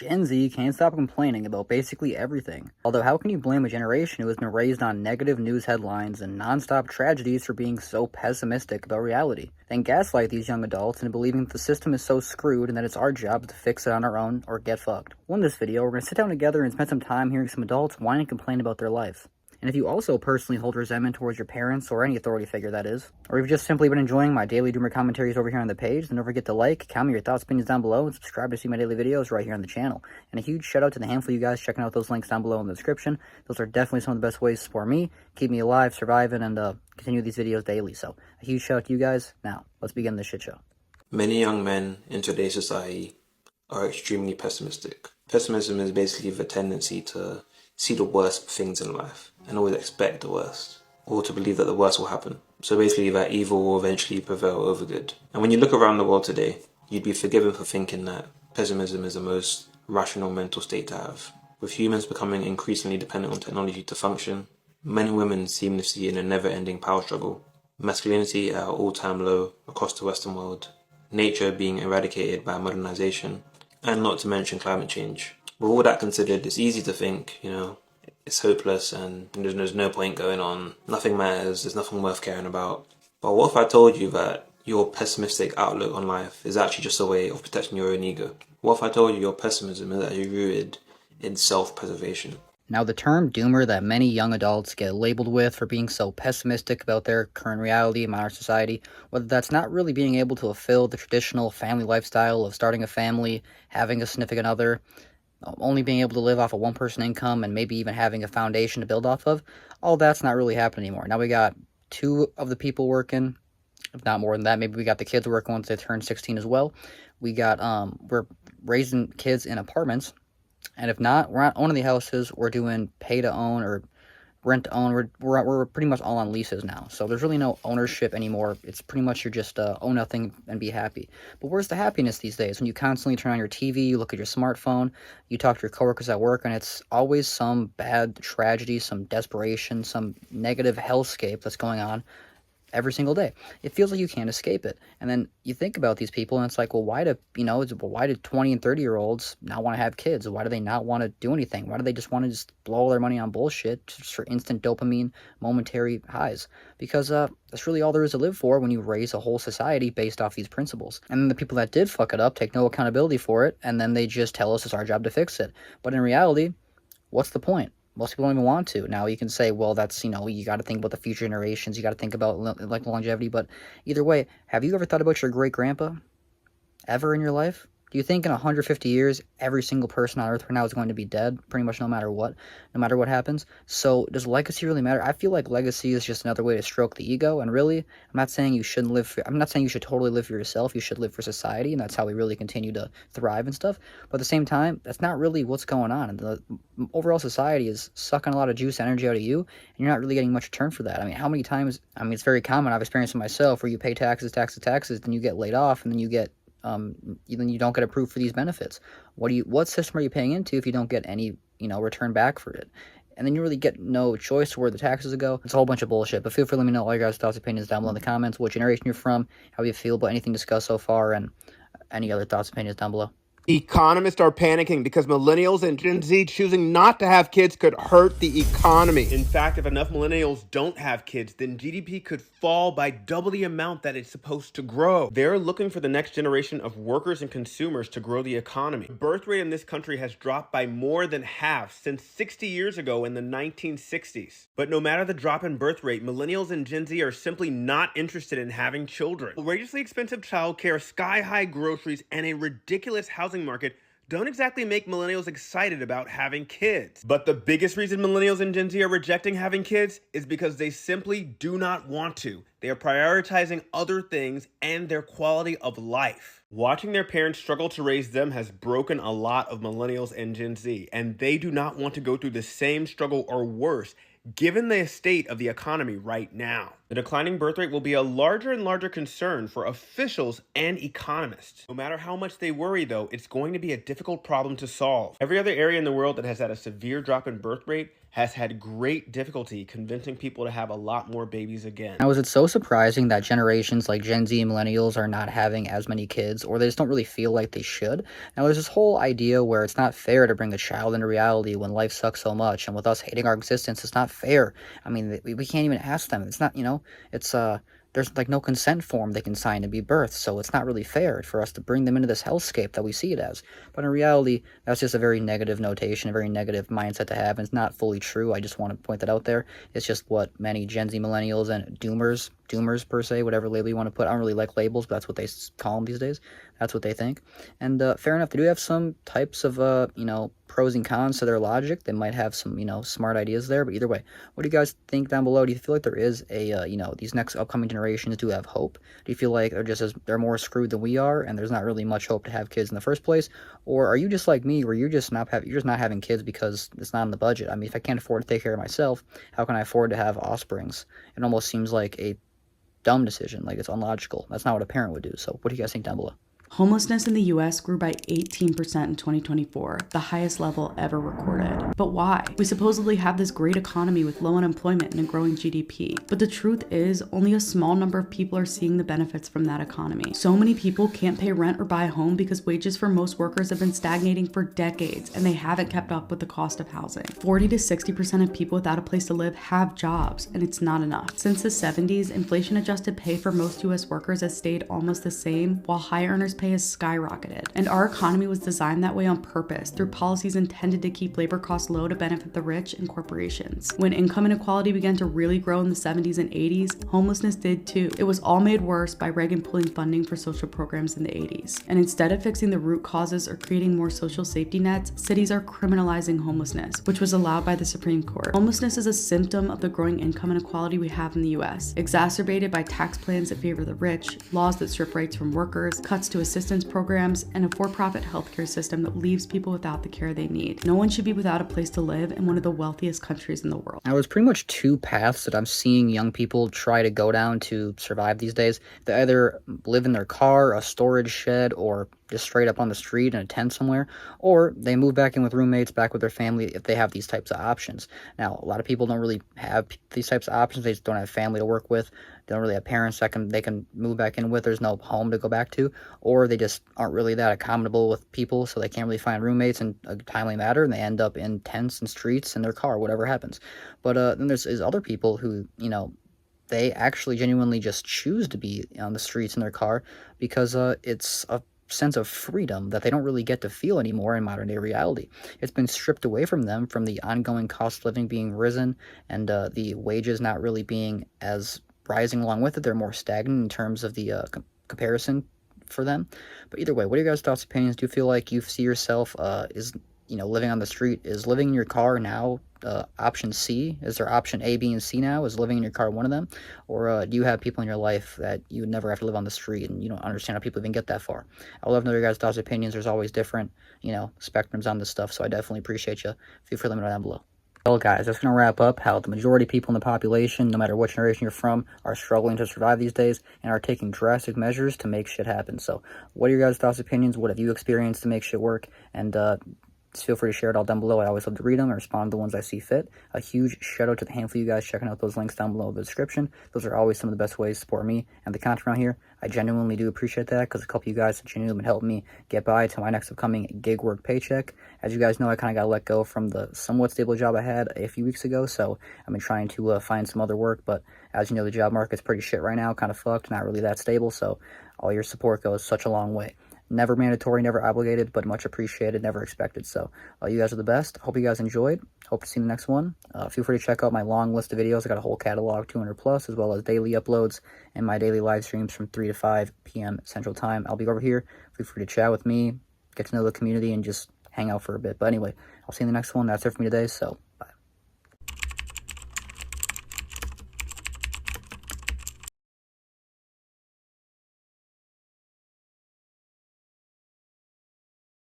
Gen Z can't stop complaining about basically everything. Although how can you blame a generation who has been raised on negative news headlines and non-stop tragedies for being so pessimistic about reality? Then gaslight these young adults into believing that the system is so screwed and that it's our job to fix it on our own or get fucked. Well, in this video, we're going to sit down together and spend some time hearing some adults whine and complain about their life. And if you also personally hold resentment towards your parents or any authority figure that is, or you've just simply been enjoying my daily doomer commentaries over here on the page, then don't forget to like, comment your thoughts, opinions down below, and subscribe to see my daily videos right here on the channel. And a huge shout out to the handful of you guys checking out those links down below in the description. Those are definitely some of the best ways to support me, keep me alive, surviving, and continue these videos daily. So a huge shout out to you guys. Now, let's begin this shit show. Many young men in today's society are extremely pessimistic. Pessimism is basically the tendency to see the worst things in life and always expect the worst, or to believe that the worst will happen. So basically that evil will eventually prevail over good. And when you look around the world today, you'd be forgiven for thinking that pessimism is the most rational mental state to have. With humans becoming increasingly dependent on technology to function, men and women seamlessly in a never-ending power struggle, masculinity at an all-time low across the Western world, nature being eradicated by modernization, and not to mention climate change. With all that considered, it's easy to think, it's hopeless and there's no point going on, nothing matters, there's nothing worth caring about. But what if I told you that your pessimistic outlook on life is actually just a way of protecting your own ego? What if I told you your pessimism is actually rooted in self-preservation? Now, the term doomer that many young adults get labeled with for being so pessimistic about their current reality in modern society, whether that's not really being able to fulfill the traditional family lifestyle of starting a family, having a significant other, only being able to live off a one-person income, and maybe even having a foundation to build off of, all that's not really happening anymore. Now we got two of the people working, if not more than that. Maybe we got the kids working once they turn 16 as well. We got, we're raising kids in apartments. And if not, we're not owning the houses. We're doing pay to own or rent to own. We're pretty much all on leases now. So there's really no ownership anymore. It's pretty much you're just own nothing and be happy. But where's the happiness these days? When you constantly turn on your TV, you look at your smartphone, you talk to your coworkers at work, and it's always some bad tragedy, some desperation, some negative hellscape that's going on every single day. It feels like you can't escape it. And then you think about these people and it's like, well, why do 20 and 30-year-olds not want to have kids? Why do they not want to do anything? Why do they just want to just blow all their money on bullshit just for instant dopamine, momentary highs? Because that's really all there is to live for when you raise a whole society based off these principles. And then the people that did fuck it up take no accountability for it, and then they just tell us it's our job to fix it. But in reality, what's the point? Most people don't even want to. Now, you can say, well, that's, you got to think about the future generations. You got to think about, like, longevity. But either way, have you ever thought about your great-grandpa? Ever in your life? Do you think in 150 years, every single person on Earth right now is going to be dead, pretty much no matter what happens? So does legacy really matter? I feel like legacy is just another way to stroke the ego, and really, I'm not saying you shouldn't live I'm not saying you should totally live for yourself. You should live for society, and that's how we really continue to thrive and stuff. But at the same time, that's not really what's going on. And the overall society is sucking a lot of juice energy out of you, and you're not really getting much return for that. I mean, how many times, it's very common, I've experienced it myself, where you pay taxes, then you get laid off, and then you get then you don't get approved for these benefits. What system are you paying into if you don't get any, return back for it? And then you really get no choice to where the taxes go. It's a whole bunch of bullshit. But feel free to let me know all your guys' thoughts, opinions down below in the comments, what generation you're from, how you feel about anything discussed so far, and any other thoughts, opinions down below. Economists are panicking because millennials and Gen Z choosing not to have kids could hurt the economy. In fact, if enough millennials don't have kids, then GDP could fall by double the amount that it's supposed to grow. They're looking for the next generation of workers and consumers to grow the economy. The birth rate in this country has dropped by more than half since 60 years ago in the 1960s. But no matter the drop in birth rate, millennials and Gen Z are simply not interested in having children. Outrageously expensive childcare, sky-high groceries, and a ridiculous housing market don't exactly make millennials excited about having kids. But the biggest reason millennials and Gen Z are rejecting having kids is because they simply do not want to. They are prioritizing other things and their quality of life. Watching their parents struggle to raise them has broken a lot of millennials and Gen Z, and they do not want to go through the same struggle or worse, given the state of the economy right now. The declining birth rate will be a larger and larger concern for officials and economists. No matter how much they worry, though, it's going to be a difficult problem to solve. Every other area in the world that has had a severe drop in birth rate has had great difficulty convincing people to have a lot more babies again. Now, is it so surprising that generations like Gen Z and Millennials are not having as many kids, or they just don't really feel like they should? Now, there's this whole idea where it's not fair to bring a child into reality when life sucks so much, and with us hating our existence, it's not fair. I mean, we can't even ask them. It's not, it's, there's like no consent form they can sign to be birthed, so it's not really fair for us to bring them into this hellscape that we see it as. But in reality, that's just a very negative notation, a very negative mindset to have, and it's not fully true. I just want to point that out there. It's just what many Gen Z millennials and doomers per se, whatever label you want to put. I don't really like labels, but that's what they call them these days. That's what they think. And fair enough, they do have some types of, pros and cons to their logic. They might have some, smart ideas there, but either way, what do you guys think down below? Do you feel like there is a, these next upcoming generations do have hope? Do you feel like they're more screwed than we are, and there's not really much hope to have kids in the first place? Or are you just like me, where you're just not having kids because it's not in the budget? I mean, if I can't afford to take care of myself, how can I afford to have offsprings? It almost seems like a dumb decision, like it's unlogical. That's not what a parent would do. So what do you guys think down below? Homelessness in the US grew by 18% in 2024, the highest level ever recorded. But why? We supposedly have this great economy with low unemployment and a growing GDP. But the truth is, only a small number of people are seeing the benefits from that economy. So many people can't pay rent or buy a home because wages for most workers have been stagnating for decades and they haven't kept up with the cost of housing. 40 to 60% of people without a place to live have jobs, and it's not enough. Since the 70s, inflation-adjusted pay for most US workers has stayed almost the same, while high earners pay has skyrocketed. And our economy was designed that way on purpose through policies intended to keep labor costs low to benefit the rich and corporations. When income inequality began to really grow in the 70s and 80s, homelessness did too. It was all made worse by Reagan pulling funding for social programs in the 80s. And instead of fixing the root causes or creating more social safety nets, cities are criminalizing homelessness, which was allowed by the Supreme Court. Homelessness is a symptom of the growing income inequality we have in the US, exacerbated by tax plans that favor the rich, laws that strip rights from workers, cuts to assistance programs, and a for-profit healthcare system that leaves people without the care they need. No one should be without a place to live in one of the wealthiest countries in the world. Now, there's pretty much two paths that I'm seeing young people try to go down to survive these days. They either live in their car, a storage shed, or just straight up on the street in a tent somewhere, or they move back in with roommates, back with their family if they have these types of options. Now, a lot of people don't really have these types of options. They just don't have family to work with. They don't really have parents that they can move back in with. There's no home to go back to, or they just aren't really that accommodable with people, so they can't really find roommates in a timely manner, and they end up in tents and streets in their car, whatever happens. But then there's other people who, they actually genuinely just choose to be on the streets in their car because it's a sense of freedom that they don't really get to feel anymore in modern day reality. It's been stripped away from them from the ongoing cost of living being risen and the wages not really being as rising along with it. They're more stagnant in terms of the comparison for them. But either way, what are your guys' thoughts, opinions? Do you feel like you see yourself living on the street? Is living in your car now option C? Is there option A, B, and C now? Is living in your car one of them? Or do you have people in your life that you would never have to live on the street and you don't understand how people even get that far? I would love to know your guys' thoughts, opinions. There's always different, spectrums on this stuff, so I definitely appreciate you. Feel free to let me know down below. Well, guys, that's going to wrap up how the majority of people in the population, no matter what generation you're from, are struggling to survive these days and are taking drastic measures to make shit happen. So what are your guys' thoughts, opinions? What have you experienced to make shit work? And just feel free to share it all down below. I always love to read them and respond to the ones I see fit. A huge shout out to the handful of you guys checking out those links down below in the description. Those are always some of the best ways to support me and the content around here. I genuinely do appreciate that because a couple of you guys have genuinely been helping me get by to my next upcoming gig work paycheck. As you guys know, I kind of got let go from the somewhat stable job I had a few weeks ago, so I've been trying to find some other work, but as you know, the job market's pretty shit right now, kind of fucked, not really that stable, so all your support goes such a long way. Never mandatory, never obligated, but much appreciated, never expected. So you guys are the best. Hope you guys enjoyed. Hope to see you in the next one. Feel free to check out my long list of videos. I got a whole catalog, 200 plus, as well as daily uploads and my daily live streams from 3 to 5 p.m. Central Time. I'll be over here. Feel free to chat with me, get to know the community, and just hang out for a bit. But anyway, I'll see you in the next one. That's it for me today, so bye.